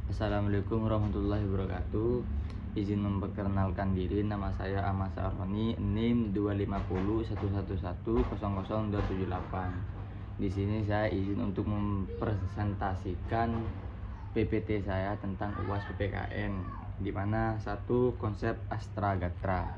Assalamualaikum warahmatullahi wabarakatuh. Izin memperkenalkan diri, nama saya Ahmad Sahroni, NIM 25011100278. Di sini saya izin untuk mempresentasikan PPT saya tentang UAS PPKN, di mana satu konsep Astragatra.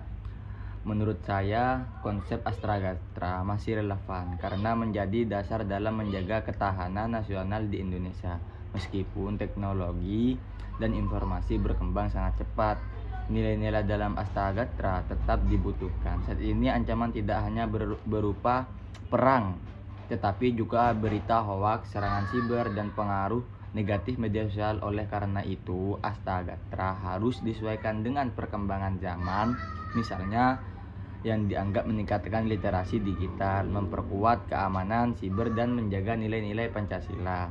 Menurut saya, konsep Astragatra masih relevan karena menjadi dasar dalam menjaga ketahanan nasional di Indonesia. Meskipun teknologi dan informasi berkembang sangat cepat, nilai-nilai dalam Astragatra tetap dibutuhkan. Saat ini ancaman tidak hanya berupa perang, tetapi juga berita hoaks, serangan siber, dan pengaruh negatif media sosial. Oleh karena itu, Astragatra harus disesuaikan dengan perkembangan zaman, misalnya yang dianggap meningkatkan literasi digital, memperkuat keamanan siber, dan menjaga nilai-nilai Pancasila.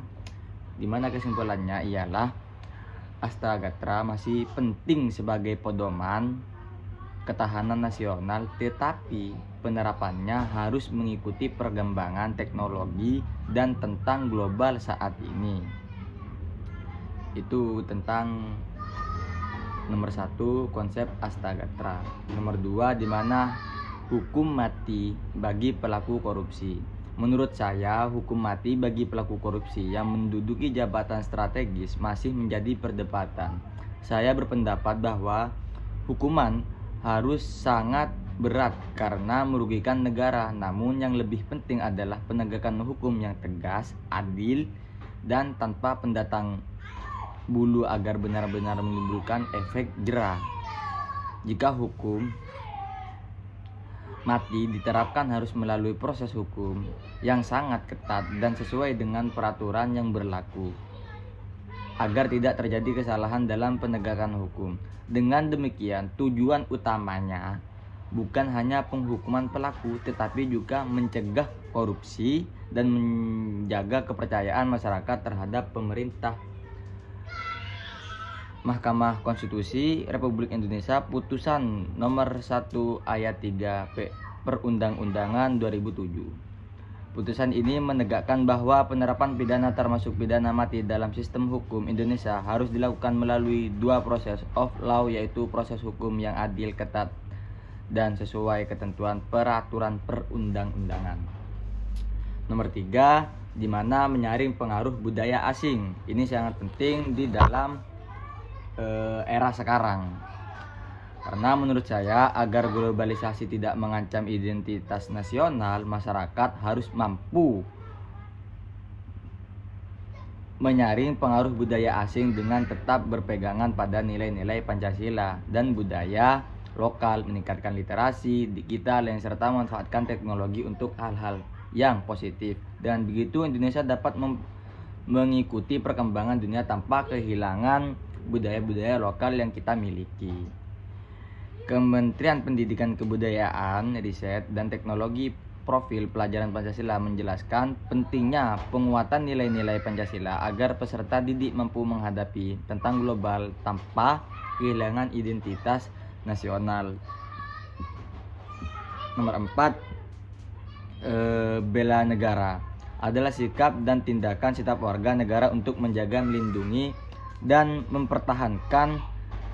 Dimana kesimpulannya ialah Astragatra masih penting sebagai pedoman ketahanan nasional, tetapi penerapannya harus mengikuti perkembangan teknologi dan tentang global saat ini. Itu tentang nomor 1 konsep Astragatra. Nomor 2, di mana hukum mati bagi pelaku korupsi. Menurut saya, hukum mati bagi pelaku korupsi yang menduduki jabatan strategis masih menjadi perdebatan. Saya berpendapat bahwa hukuman harus sangat berat karena merugikan negara. Namun yang lebih penting adalah penegakan hukum yang tegas, adil, dan tanpa pendatang bulu agar benar-benar menimbulkan efek jerah. Jika hukum mati diterapkan harus melalui proses hukum yang sangat ketat dan sesuai dengan peraturan yang berlaku agar tidak terjadi kesalahan dalam penegakan hukum. Dengan demikian, tujuan utamanya bukan hanya penghukuman pelaku, tetapi juga mencegah korupsi dan menjaga kepercayaan masyarakat terhadap pemerintah. Mahkamah Konstitusi Republik Indonesia putusan nomor 1 ayat 3 Perundang-undangan 2007. Putusan ini menegakkan bahwa penerapan pidana termasuk pidana mati dalam sistem hukum Indonesia harus dilakukan melalui 2 proses of law, yaitu proses hukum yang adil, ketat, dan sesuai ketentuan peraturan perundang-undangan. Nomor 3, di mana menyaring pengaruh budaya asing. Ini sangat penting di dalam era sekarang. Karena menurut saya, agar globalisasi tidak mengancam identitas nasional, masyarakat harus mampu menyaring pengaruh budaya asing dengan tetap berpegangan pada nilai-nilai Pancasila dan budaya lokal, meningkatkan literasi digital yang serta memanfaatkan teknologi untuk hal-hal yang positif. Dan begitu Indonesia dapat mengikuti perkembangan dunia tanpa kehilangan budaya-budaya lokal yang kita miliki. Kementerian Pendidikan Kebudayaan, Riset, dan Teknologi Profil Pelajaran Pancasila menjelaskan pentingnya penguatan nilai-nilai Pancasila agar peserta didik mampu menghadapi tentang global tanpa kehilangan identitas nasional. Nomor 4, bela negara adalah sikap dan tindakan setiap warga negara untuk menjaga, melindungi, dan mempertahankan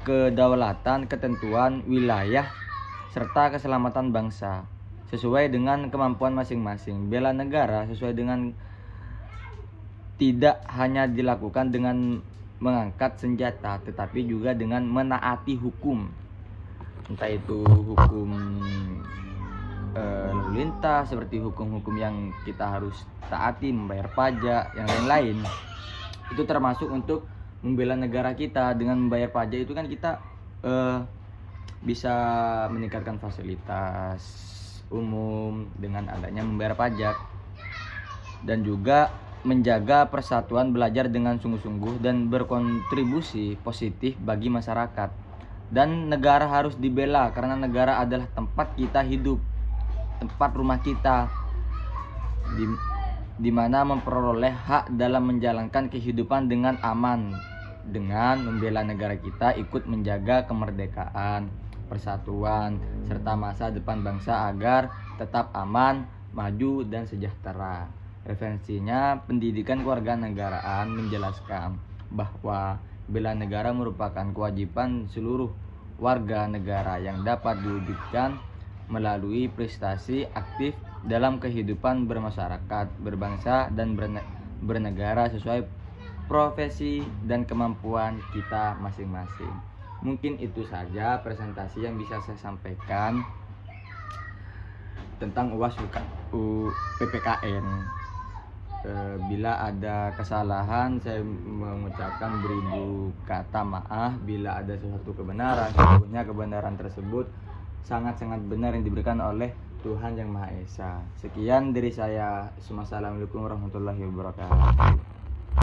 kedaulatan, ketentuan wilayah, serta keselamatan bangsa sesuai dengan kemampuan masing-masing. Bela negara sesuai dengan tidak hanya dilakukan dengan mengangkat senjata, tetapi juga dengan menaati hukum, entah itu hukum lalu lintas, seperti hukum-hukum yang kita harus taati, membayar pajak, yang lain-lain. Itu termasuk untuk membela negara kita. Dengan membayar pajak itu kan kita bisa meningkatkan fasilitas umum dengan adanya membayar pajak, dan juga menjaga persatuan, belajar dengan sungguh-sungguh, dan berkontribusi positif bagi masyarakat. Dan negara harus dibela karena negara adalah tempat kita hidup, tempat rumah kita, di mana memperoleh hak dalam menjalankan kehidupan dengan aman. Dengan membela negara kita ikut menjaga kemerdekaan, persatuan, serta masa depan bangsa agar tetap aman, maju, dan sejahtera. Referensinya, Pendidikan Kewarganegaraan menjelaskan bahwa bela negara merupakan kewajiban seluruh warga negara yang dapat diwujudkan melalui prestasi aktif dalam kehidupan bermasyarakat, berbangsa, dan bernegara sesuai profesi dan kemampuan kita masing-masing. Mungkin itu saja presentasi yang bisa saya sampaikan tentang UAS PPKN. Bila ada kesalahan, saya mengucapkan beribu kata maaf. Bila ada sesuatu kebenaran, sesungguhnya kebenaran tersebut sangat-sangat benar yang diberikan oleh Tuhan Yang Maha Esa. Sekian dari saya. Assalamualaikum warahmatullahi wabarakatuh.